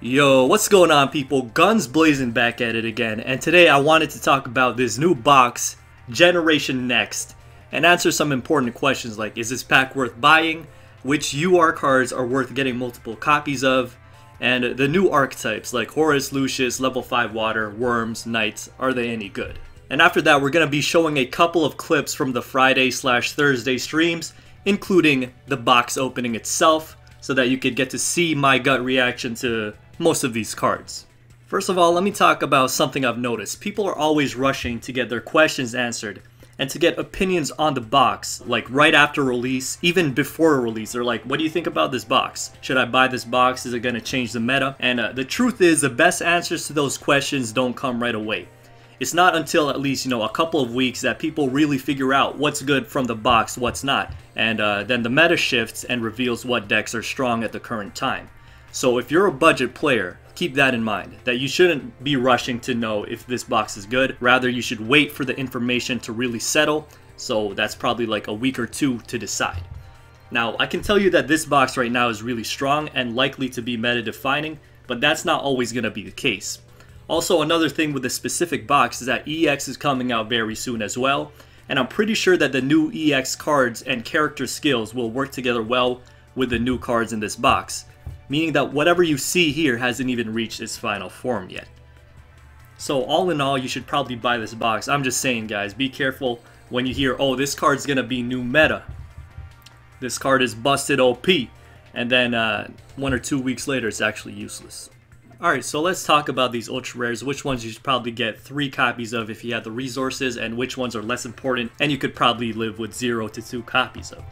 Yo, what's going on, people? Guns blazing back at it again, and today I wanted to talk about this new box, Generation Next, and answer some important questions like, is this pack worth buying, which UR cards are worth getting multiple copies of, and the new archetypes like Horus, Lucius, level 5 water, worms, knights, are they any good? And after that, we're going to be showing a couple of clips from the Friday/Thursday streams, including the box opening itself, so that you could get to see my gut reaction to most of these cards. First of all, let me talk about something I've noticed. People are always rushing to get their questions answered and to get opinions on the box, like right after release, even before release. They're like, what do you think about this box? Should I buy this box? Is it going to change the meta? And the truth is, the best answers to those questions don't come right away. It's not until at least, a couple of weeks that people really figure out what's good from the box, what's not. And then the meta shifts and reveals what decks are strong at the current time. So if you're a budget player, keep that in mind, that you shouldn't be rushing to know if this box is good. Rather, you should wait for the information to really settle. So that's probably like a week or two to decide. Now, I can tell you that this box right now is really strong and likely to be meta defining, but that's not always going to be the case. Also, another thing with the specific box is that EX is coming out very soon as well, and I'm pretty sure that the new EX cards and character skills will work together well with the new cards in this box, meaning that whatever you see here hasn't even reached its final form yet. So all in all, you should probably buy this box. I'm just saying, guys, be careful when you hear, oh, this card's gonna be new meta, this card is busted OP, and then 1 or 2 weeks later it's actually useless. Alright, so let's talk about these ultra rares, which ones you should probably get 3 copies of if you have the resources, and which ones are less important and you could probably live with 0 to 2 copies of.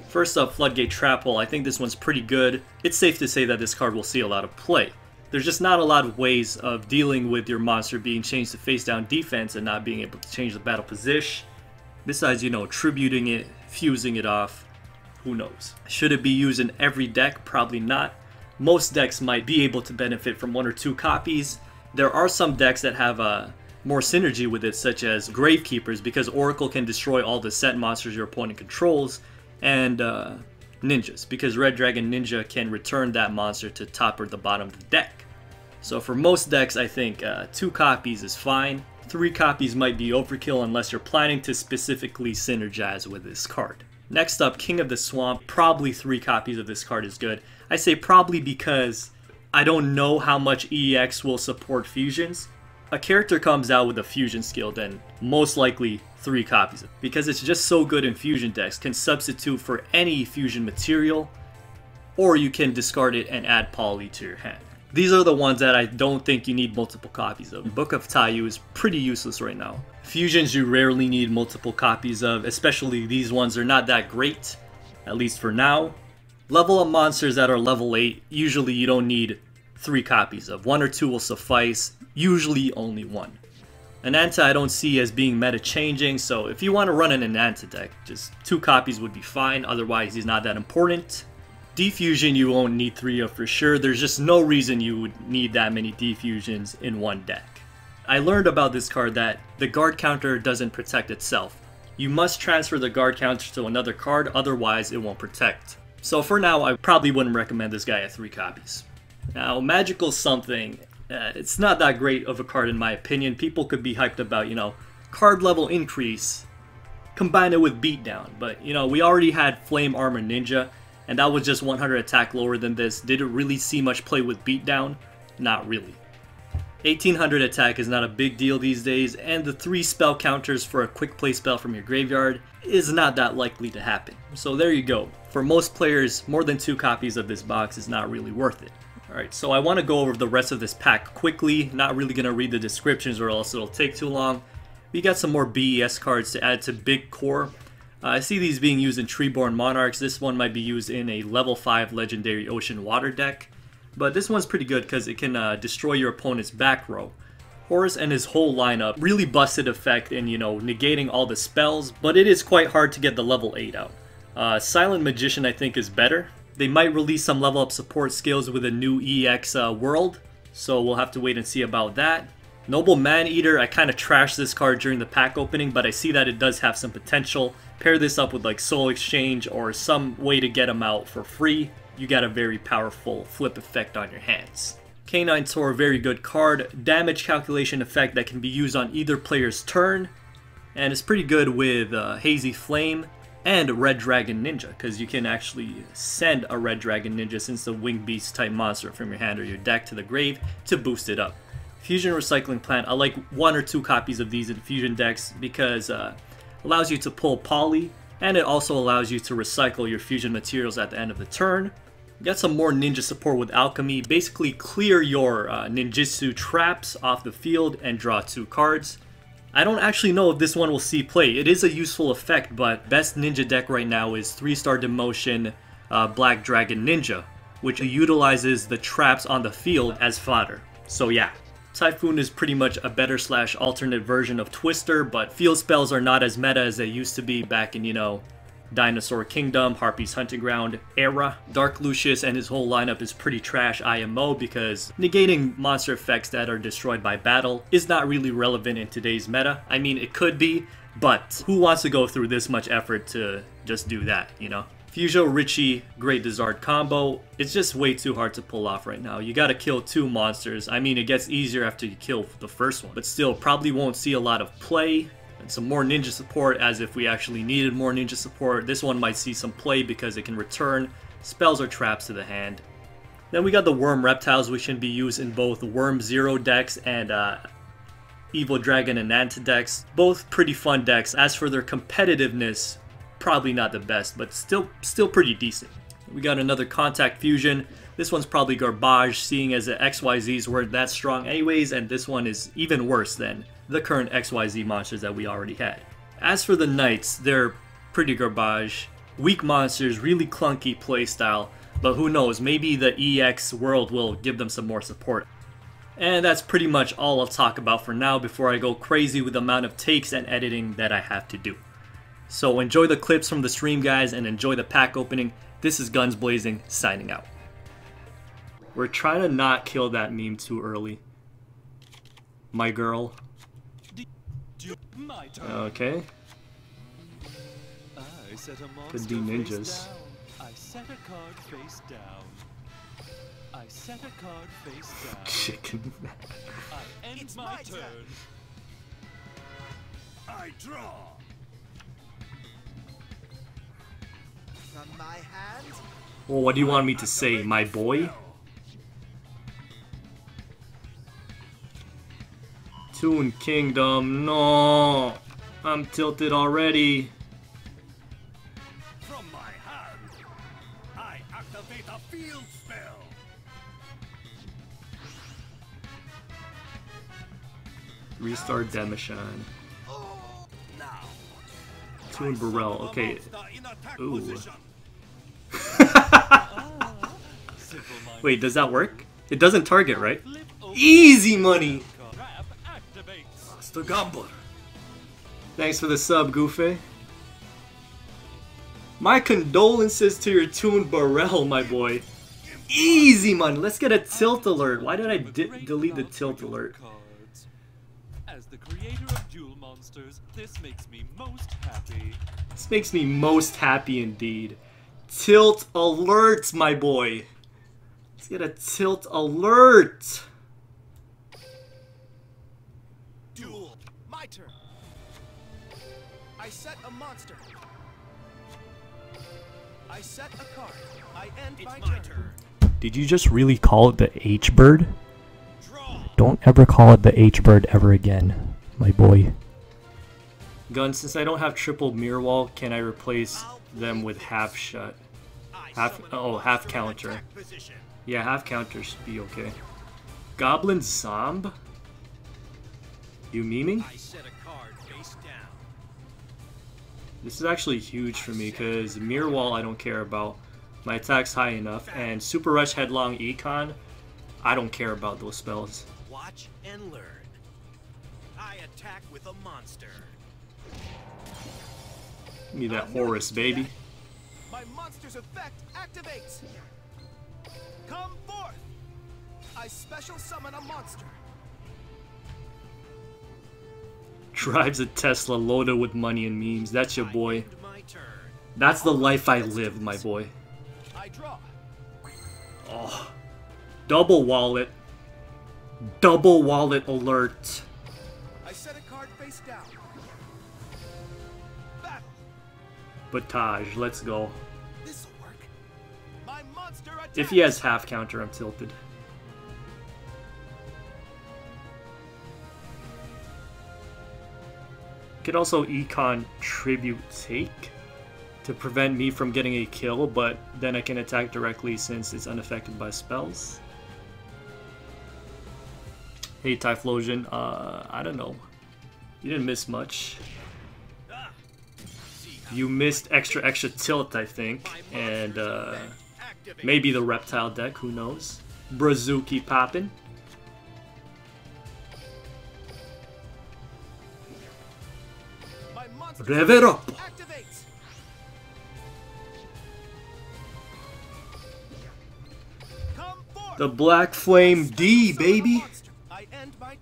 First up, Floodgate Trap. I think this one's pretty good. It's safe to say that this card will see a lot of play. There's just not a lot of ways of dealing with your monster being changed to face down defense and not being able to change the battle position. Besides, tributing it, fusing it off, who knows. Should it be used in every deck? Probably not. Most decks might be able to benefit from 1 or 2 copies. There are some decks that have more synergy with it, such as Gravekeepers, because Oracle can destroy all the set monsters your opponent controls, and Ninjas, because Red Dragon Ninja can return that monster to top or the bottom of the deck. So for most decks, I think 2 copies is fine. 3 copies might be overkill unless you're planning to specifically synergize with this card. Next up, King of the Swamp. Probably 3 copies of this card is good. I say probably because I don't know how much EX will support fusions. A character comes out with a fusion skill, then most likely 3 copies of it, because it's just so good in fusion decks, can substitute for any fusion material, or you can discard it and add poly to your hand. These are the ones that I don't think you need multiple copies of. Book of Taiyu is pretty useless right now. Fusions you rarely need multiple copies of, especially these ones are not that great, at least for now. Level up monsters that are level 8, usually you don't need 3 copies of. 1 or 2 will suffice, usually only 1. Ananta I don't see as being meta changing, so if you want to run an Ananta deck, just 2 copies would be fine, otherwise he's not that important. Defusion you won't need 3 of for sure. There's just no reason you would need that many defusions in one deck. I learned about this card that the guard counter doesn't protect itself. You must transfer the guard counter to another card, otherwise it won't protect. So for now, I probably wouldn't recommend this guy at 3 copies. Now, Magical Something, it's not that great of a card in my opinion. People could be hyped about, card level increase, combine it with beatdown. But, we already had Flame Armor Ninja, and that was just 100 attack lower than this. Did it really see much play with beatdown? Not really. 1800 attack is not a big deal these days, and the 3 spell counters for a quick play spell from your graveyard is not that likely to happen. So there you go. For most players, more than 2 copies of this box is not really worth it. Alright, so I want to go over the rest of this pack quickly. Not really going to read the descriptions or else it'll take too long. We got some more BES cards to add to Big Core. I see these being used in Treeborn Monarchs. This one might be used in a level 5 Legendary Ocean Water deck. But this one's pretty good because it can destroy your opponent's back row. Horus and his whole lineup really busted effect in, negating all the spells, but it is quite hard to get the level 8 out. Silent Magician I think is better. They might release some level up support skills with a new EX world, so we'll have to wait and see about that. Noble Maneater, I kind of trashed this card during the pack opening, but I see that it does have some potential. Pair this up with like Soul Exchange or some way to get them out for free. You got a very powerful flip effect on your hands. Canine Tor, very good card. Damage calculation effect that can be used on either player's turn. And it's pretty good with Hazy Flame and Red Dragon Ninja, because you can actually send a Red Dragon Ninja since the Winged Beast type monster from your hand or your deck to the grave to boost it up. Fusion Recycling Plant, I like 1 or 2 copies of these in fusion decks because it allows you to pull poly, and it also allows you to recycle your fusion materials at the end of the turn. You got some more ninja support with Alchemy. Basically clear your ninjutsu traps off the field and draw 2 cards. I don't actually know if this one will see play. It is a useful effect, but best ninja deck right now is 3-star Demotion Black Dragon Ninja, which utilizes the traps on the field as fodder. So yeah, Typhoon is pretty much a better / alternate version of Twister, but field spells are not as meta as they used to be back in, you know, Dinosaur Kingdom, Harpy's Hunting Ground era. Dark Lucius and his whole lineup is pretty trash IMO because negating monster effects that are destroyed by battle is not really relevant in today's meta. I mean, it could be, but who wants to go through this much effort to just do that, you know? Fusio Richie Great Dizard combo, it's just way too hard to pull off right now. You gotta kill 2 monsters. I mean, it gets easier after you kill the first one, but still probably won't see a lot of play. And some more ninja support, as if we actually needed more ninja support. This one might see some play because it can return spells or traps to the hand. Then we got the Worm Reptiles, which can be used in both Worm Zero decks and Evil Dragon and Ant decks. Both pretty fun decks. As for their competitiveness, probably not the best, but still pretty decent. We got another Contact Fusion. This one's probably garbage, seeing as the XYZs weren't that strong anyways, and this one is even worse than the current XYZ monsters that we already had. As for the Knights, they're pretty garbage. Weak monsters, really clunky playstyle, but who knows, maybe the EX world will give them some more support. And that's pretty much all I'll talk about for now before I go crazy with the amount of takes and editing that I have to do. So enjoy the clips from the stream, guys, and enjoy the pack opening. This is Guns Blazing, signing out. We're trying to not kill that meme too early. My girl. Okay. Could be ninjas. I set a card face down. I set a card face down. Chicken. I end my turn. I draw. From my hand. Well, what do you want me to say, my boy? Toon Kingdom, no! I'm tilted already. From my hand, I activate a field spell. Restart Demishon. Now, Toon Burrell, okay. Ooh. Wait, does that work? It doesn't target, right? Easy money! Thanks for the sub, Goofy. My condolences to your Toon Burrell, my boy. Easy money. Let's get a tilt alert. Why did I delete the tilt alert? As the creator of Duel monsters, this makes me most happy. This makes me most happy indeed. Tilt alert, my boy. Let's get a tilt alert. Duel. My turn. I set a monster. I set a card. I end my turn. Did you just really call it the H-Bird? Don't ever call it the H-Bird ever again, my boy. Gun, since I don't have triple mirror wall, can I replace them with half shut? Half counter. Yeah, half counter should be okay. Goblin Zomb? You memeing? This is actually huge for me because mirror wall I don't care about. My attack's high enough, and Super Rush Headlong Econ, I don't care about those spells. Watch and learn. I attack with a monster. Give me that Horus, baby. My monster's effect activates. Come forth. I special summon a monster. Drives a Tesla loaded with money and memes. That's your boy. That's the life I live, my boy. I draw. Oh, double wallet. Double wallet alert. I set a card face down. Battle. Batage, let's go. This'll work. My monster attacks. If he has half counter, I'm tilted. Could also econ tribute take to prevent me from getting a kill, but then I can attack directly since it's unaffected by spells. Hey Typhlosion, I don't know. You didn't miss much. You missed extra tilt, I think, and maybe the reptile deck, who knows. Brazuki poppin'. Rev it up! The Black Flame D, baby!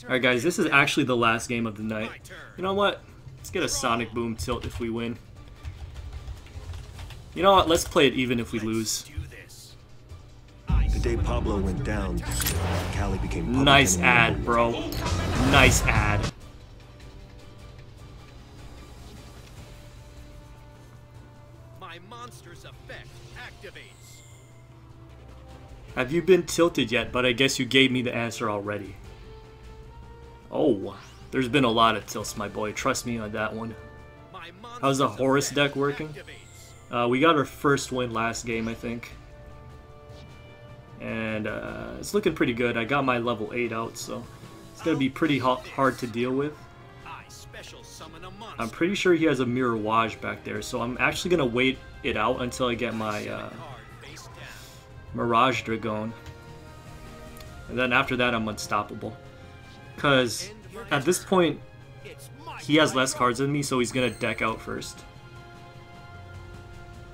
Alright guys, this is actually the last game of the night. You know what? Let's get a Sonic Boom tilt if we win. You know what? Let's play it even if we lose. The day Pablo went down, Cali became public. Nice ad, bro. Nice ad. My monster's effect activates. Have you been tilted yet? But I guess you gave me the answer already. Oh, there's been a lot of tilts, my boy. Trust me on that one. How's the Horus deck working? We got our first win last game, I think. And it's looking pretty good. I got my level 8 out, so it's going to be pretty hard to deal with. I'm pretty sure he has a Mirage back there, so I'm actually going to wait it out until I get my Mirage Dragon. And then after that, I'm unstoppable. Because at this point, he has less cards than me, so he's going to deck out first.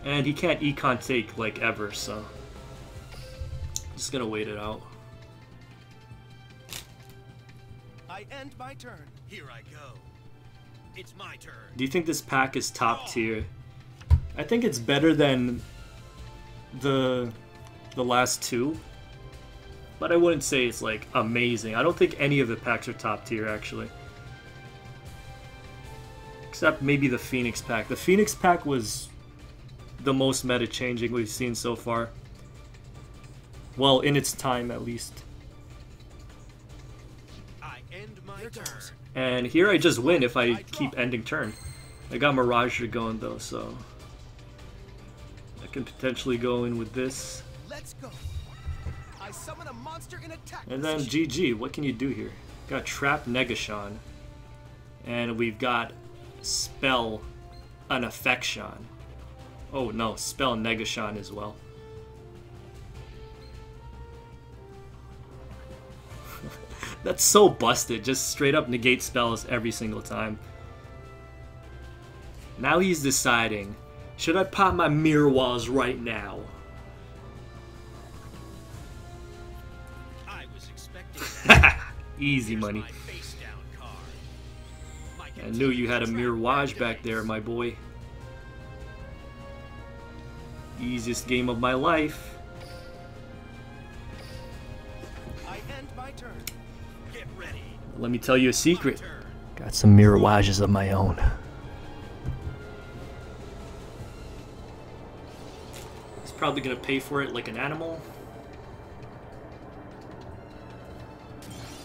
And he can't econ take, like, ever, so just going to wait it out. I end my turn. Here I go. It's my turn. Do you think this pack is top tier? I think it's better than the last two. But I wouldn't say it's, like, amazing. I don't think any of the packs are top tier, actually. Except maybe the Phoenix pack. The Phoenix pack was the most meta-changing we've seen so far. Well, in its time, at least. I end my turn. And here I just win if I keep ending turn. I got Mirage going, though, so I can potentially go in with this. Let's go. I summon a monster in attack. And then GG, what can you do here? Got Trap Negashon. And we've got Spell Unaffection. Oh no, Spell Negashon as well. That's so busted, just straight up negate spells every single time. Now he's deciding, should I pop my Mirror Walls right now? Easy money. I knew you had a Mirage back there, my boy. Easiest game of my life. I end my turn. Get ready. Let me tell you a secret. Got some Mirages of my own. He's probably gonna pay for it like an animal.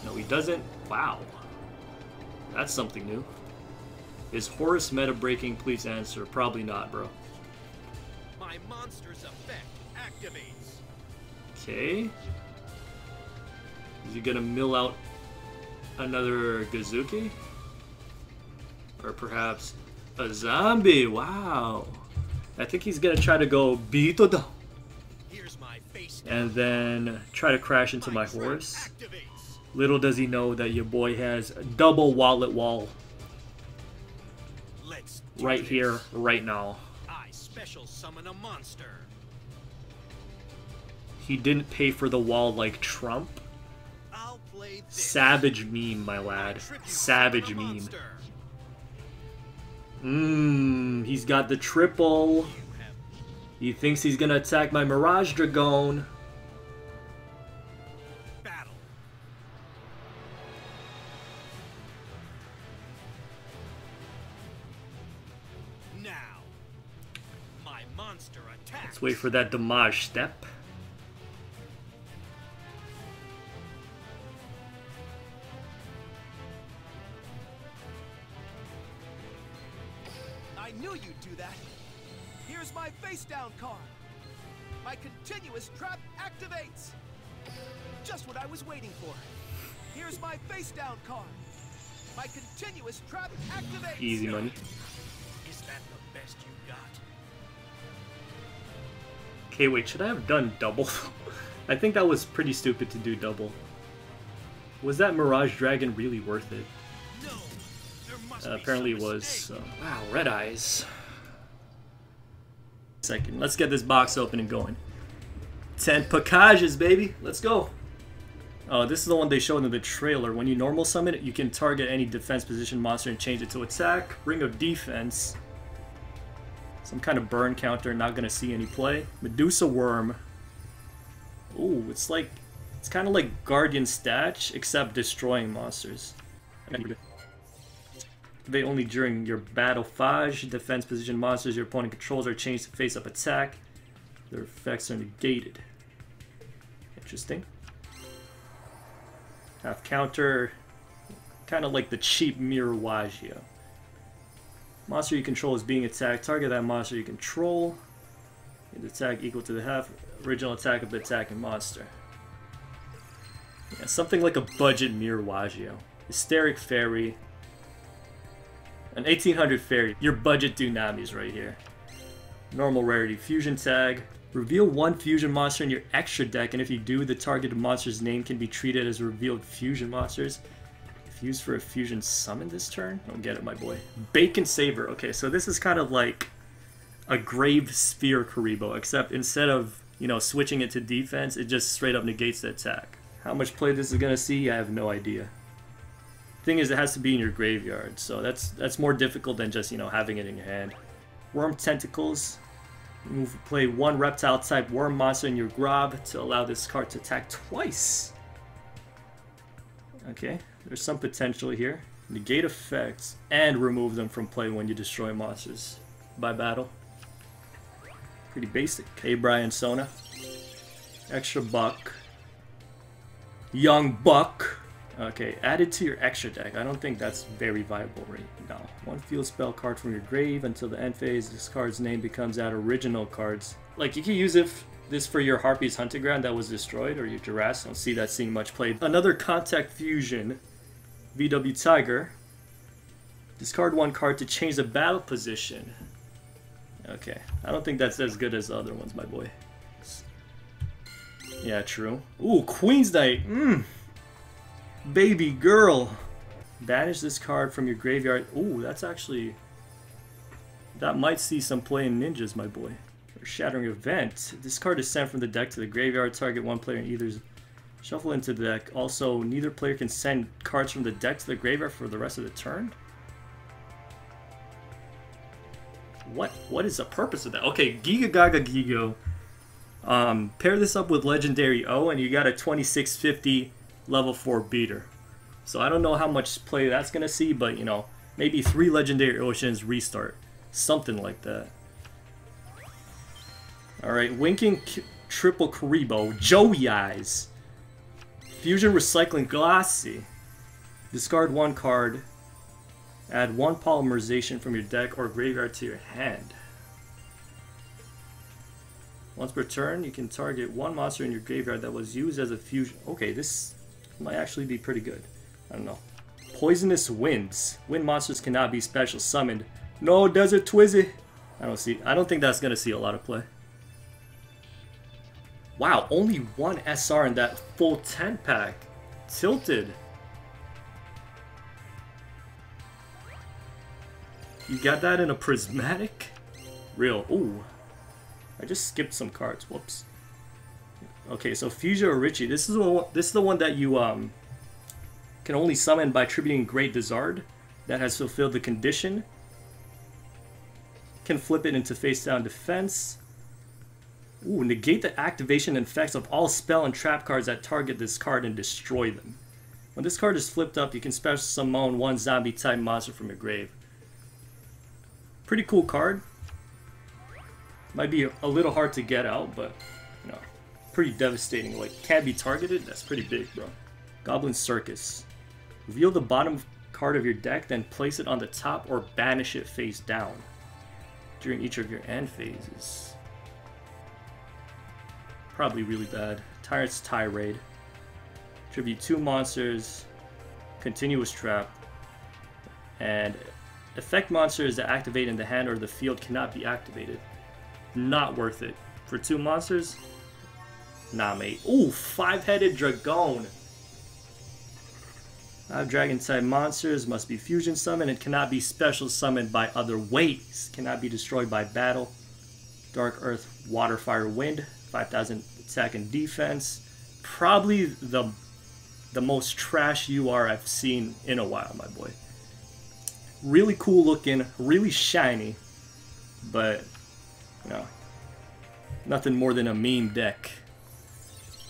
No, he doesn't. Wow. That's something new. Is Horus meta breaking? Please answer. Probably not, bro. My monster's effect activates. Okay. Is he gonna mill out another Gazuki? Or perhaps a zombie? Wow. I think he's gonna try to go Bitodo. Here's my face And then try to crash into my Horus. Little does he know that your boy has a double wallet wall. Right here, right now. I special summon a monster. He didn't pay for the wall like Trump. I'll play this. Savage meme, my lad. Savage meme. He's got the triple. He thinks he's gonna attack my Mirage Dragon. Battle. Let's wait for that damage step. I knew you'd do that. Here's my face down card. My continuous trap activates. Just what I was waiting for. Here's my face down card. My continuous trap activates. Easy money. Is that the best you got? Okay, wait, should I have done double? I think that was pretty stupid to do double. Was that Mirage Dragon really worth it? No. There must be Apparently it some was. mistake. Wow, red eyes. Second, let's get this box open and going. 10 packages, baby. Let's go. Oh, this is the one they showed in the trailer. When you normal summon it, you can target any defense position monster and change it to attack. Ring of Defense. Some kind of burn counter, not gonna see any play. Medusa Worm. Ooh, it's kind of like Guardian Statch, except destroying monsters. Activate only during your battle phase. Defense position monsters your opponent controls are changed to face-up attack. Their effects are negated. Interesting. Half counter, kind of like the cheap Mirawaggio. Monster you control is being attacked. Target that monster you control. Hit attack equal to the half original attack of the attacking monster. Yeah, something like a budget Mirawaggio. Hysteric Fairy. An 1800 Fairy. Your budget Dunamis right here. Normal rarity fusion tag. Reveal one fusion monster in your extra deck, and if you do, the targeted monster's name can be treated as revealed fusion monsters. If used for a fusion summon this turn? Don't get it, my boy. Bacon Saver. Okay, so this is kind of like a Grave Sphere Karibo, except instead of, you know, switching it to defense, it just straight up negates the attack. How much play this is going to see, I have no idea. Thing is, it has to be in your graveyard, so that's more difficult than just, you know, having it in your hand. Worm Tentacles. Play one reptile type worm monster in your grab to allow this card to attack twice. Okay, there's some potential here. Negate effects and remove them from play when you destroy monsters by battle. Pretty basic. Hey, Brian Sona. Extra buck. Young buck. Okay, added to your extra deck. I don't think that's very viable right now. One field spell card from your grave until the end phase. This card's name becomes that original cards. Like, you can use this for your Harpy's Hunting Ground that was destroyed, or your Jurassic. I don't see that seeing much play. Another Contact Fusion. VW Tiger. Discard one card to change the battle position. Okay, I don't think that's as good as the other ones, my boy. Yeah, true. Ooh, Queen's Knight. Baby girl. Banish this card from your graveyard. Ooh, that's actually... that might see some play in ninjas, my boy. Or Shattering Event. This card is sent from the deck to the graveyard. Target one player and either shuffle into the deck. Also, neither player can send cards from the deck to the graveyard for the rest of the turn. What is the purpose of that? Okay, Giga Gaga Gigo. Pair this up with Legendary O and you got a 2650 level 4 beater. So I don't know how much play that's going to see, but, you know, maybe 3 Legendary Oceans restart. Something like that. Alright, Winking Triple Karibo. Joey Eyes. Fusion Recycling Glassy. Discard one card. Add one polymerization from your deck or graveyard to your hand. Once per turn, you can target one monster in your graveyard that was used as a fusion. Okay, this might actually be pretty good. I don't know. Poisonous Winds. Wind monsters cannot be special summoned. No, Desert Twizzy. I don't think that's gonna see a lot of play. Wow, only one SR in that full 10 pack. Tilted. You got that in a prismatic? Real. Ooh. I just skipped some cards. Whoops. Okay, so Fusion Orichi. This is the one that you can only summon by attributing Great Dizard. That has fulfilled the condition. Can flip it into face down defense. Ooh, negate the activation and effects of all spell and trap cards that target this card and destroy them. When this card is flipped up, you can special summon one zombie type monster from your grave. Pretty cool card. Might be a little hard to get out, but you know, pretty devastating. Like, can't be targeted. That's pretty big, bro. Goblin Circus. Reveal the bottom card of your deck, then place it on the top or banish it face down during each of your end phases. Probably really bad. Tyrant's Tirade. Tribute 2 monsters. Continuous Trap. And effect monsters that activate in the hand or the field cannot be activated. Not worth it. For 2 monsters? Nah, mate. Ooh, 5-headed Dragon. 5 dragon type monsters must be fusion summoned and cannot be special summoned by other ways. Cannot be destroyed by battle. Dark Earth, Water, Fire, Wind. 5,000 attack and defense. Probably the most trash UR I've seen in a while, my boy. Really cool looking, really shiny, but you know, nothing more than a meme deck.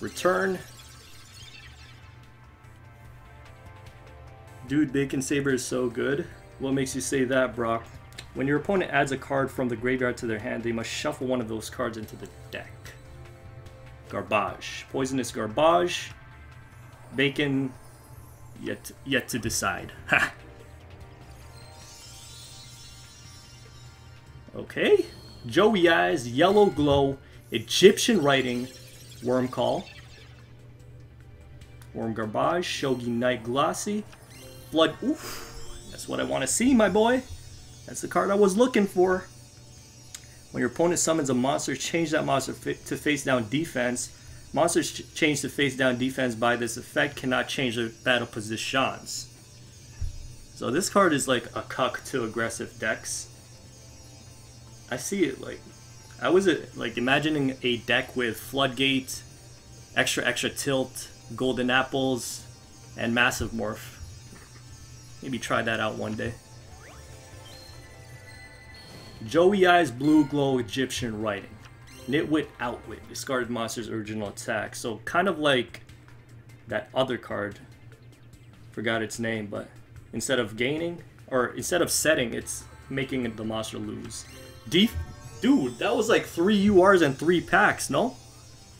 Return. Dude, Bacon Saber is so good. What makes you say that, Brock? When your opponent adds a card from the graveyard to their hand, they must shuffle one of those cards into the deck. Garbage. Poisonous Garbage. Bacon, yet to decide. Ha! Okay. Joey Eyes, Yellow Glow, Egyptian Writing, Worm Call, Worm Garbage, Shogi Knight Glossy, Blood. Oof, that's what I want to see, my boy. That's the card I was looking for. When your opponent summons a monster, change that monster to face down defense. Monsters change to face down defense by this effect cannot change their battle positions. So this card is like a cuck to aggressive decks. I see it like, I was like imagining a deck with Floodgate, extra tilt, Golden Apples, and Massive Morph. Maybe try that out one day. Joey Eyes, Blue Glow, Egyptian Writing. Nitwit, Outwit. Discarded monster's original attack. So kind of like that other card. Forgot its name, but instead of gaining, or instead of setting, it's making the monster lose. Dude, that was like 3 URs and 3 packs, no?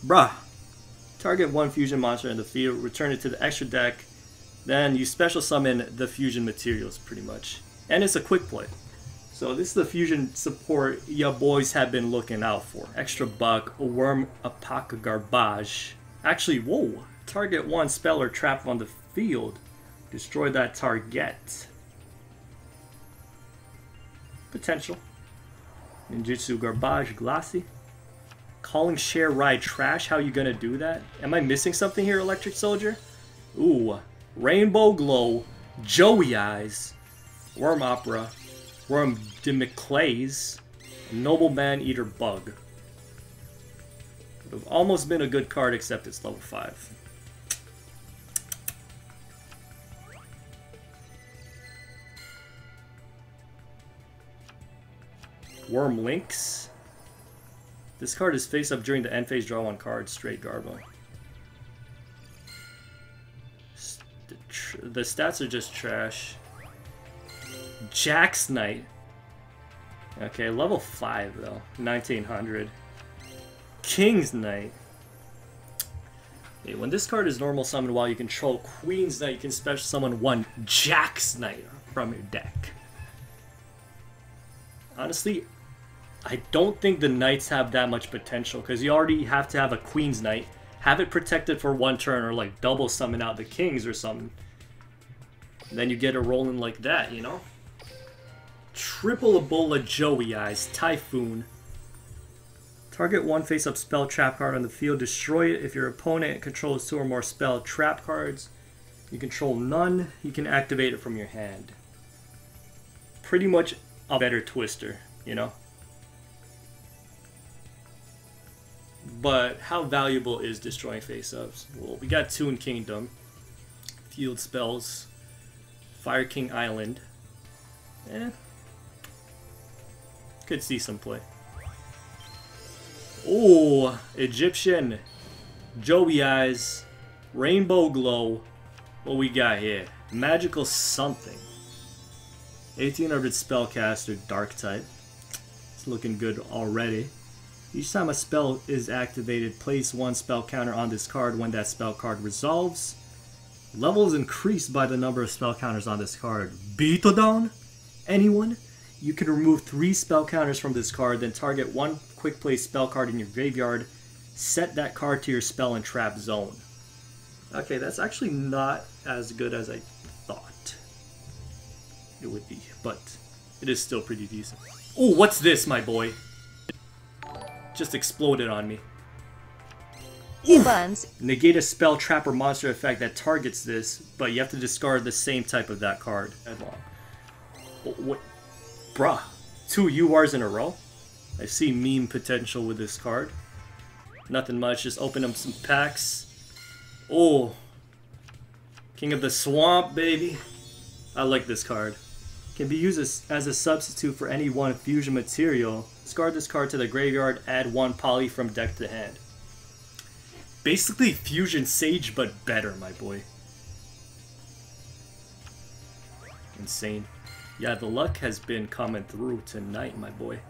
Bruh. Target 1 fusion monster in the field, return it to the extra deck, then you special summon the fusion materials, pretty much. And it's a quick play. So this is the fusion support ya boys have been looking out for. Extra buck, a Worm Apaka Garbage. Actually, whoa. Target 1 spell or trap on the field. Destroy that target. Potential. Ninjutsu Garbage Glossy. Calling Share Ride Trash. How you gonna do that? Am I missing something here, Electric Soldier? Ooh. Rainbow Glow. Joey Eyes. Worm Opera. Worm Demiclays. Noble Maneater Bug. Would have almost been a good card except it's level 5. Worm Lynx. This card is face up during the end phase, draw 1 card, straight Garbo. The stats are just trash. Jack's Knight. Okay, level 5 though. 1900. King's Knight. Okay, when this card is normal summon while you control Queen's Knight, you can special summon 1 Jack's Knight from your deck. Honestly, I don't think the Knights have that much potential because you already have to have a Queen's Knight, have it protected for 1 turn, or like double summon out the Kings or something. Then you get it rolling like that, you know? Triple Ebola Joey Eyes, Typhoon. Target 1 face-up spell trap card on the field. Destroy it if your opponent controls 2 or more spell trap cards. You control none. You can activate it from your hand. Pretty much a better Twister, you know? But how valuable is destroying face-ups? Well, we got Toon Kingdom, Field Spells, Fire King Island. Could see some play. Oh, Egyptian, Joey Eyes, Rainbow Glow. What we got here? Magical something. 1800 Spellcaster, Dark type. It's looking good already. Each time a spell is activated, place one spell counter on this card when that spell card resolves. Level is increased by the number of spell counters on this card. Beatdown? Anyone? You can remove 3 spell counters from this card, then target one quick play spell card in your graveyard. Set that card to your spell and trap zone. Okay, that's actually not as good as I thought it would be, but it is still pretty decent. Oh, what's this, my boy? Just exploded on me. Buns. Negate a spell, trap, or monster effect that targets this, but you have to discard the same type of that card. Oh, what? Bruh. 2 URs in a row? I see meme potential with this card. Nothing much, just open up some packs. Oh. King of the Swamp, baby. I like this card. Can be used as a substitute for any one fusion material. Discard this card to the graveyard, add 1 poly from deck to hand. Basically Fusion Sage, but better, my boy. Insane. Yeah, the luck has been coming through tonight, my boy.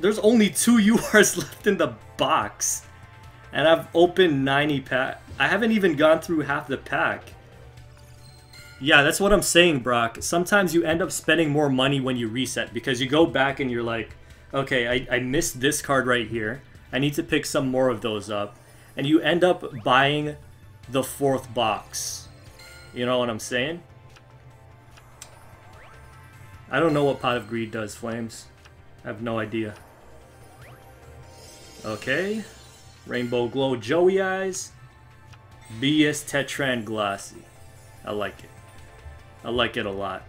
There's only 2 URs left in the box. And I've opened 90 pack. I haven't even gone through half the pack. Yeah, that's what I'm saying, Brock. Sometimes you end up spending more money when you reset, because you go back and you're like, okay, I missed this card right here. I need to pick some more of those up. And you end up buying the 4th box. You know what I'm saying? I don't know what Pot of Greed does, Flames. I have no idea. Okay. Rainbow Glow Joey Eyes. BS Tetran Glassy. I like it. I like it a lot.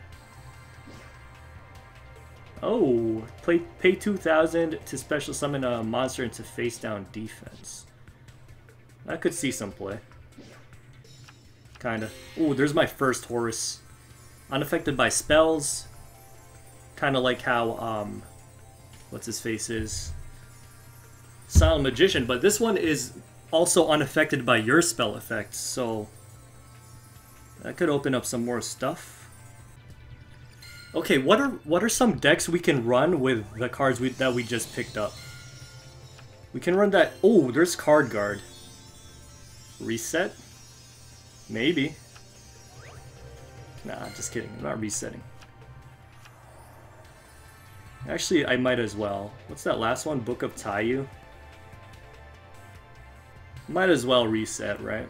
Oh, pay 2,000 to special summon a monster into face down defense. I could see some play. Kinda. Ooh, there's my first Horus. Unaffected by spells. Kinda like how, what's his face is? Silent Magician, but this one is also unaffected by your spell effects, so that could open up some more stuff. Okay, what are some decks we can run with the cards that we just picked up? We can run that. Oh, there's Card Guard. Reset? Maybe. Nah, just kidding. I'm not resetting. Actually, I might as well. What's that last one? Book of Taiyu? Might as well reset, right?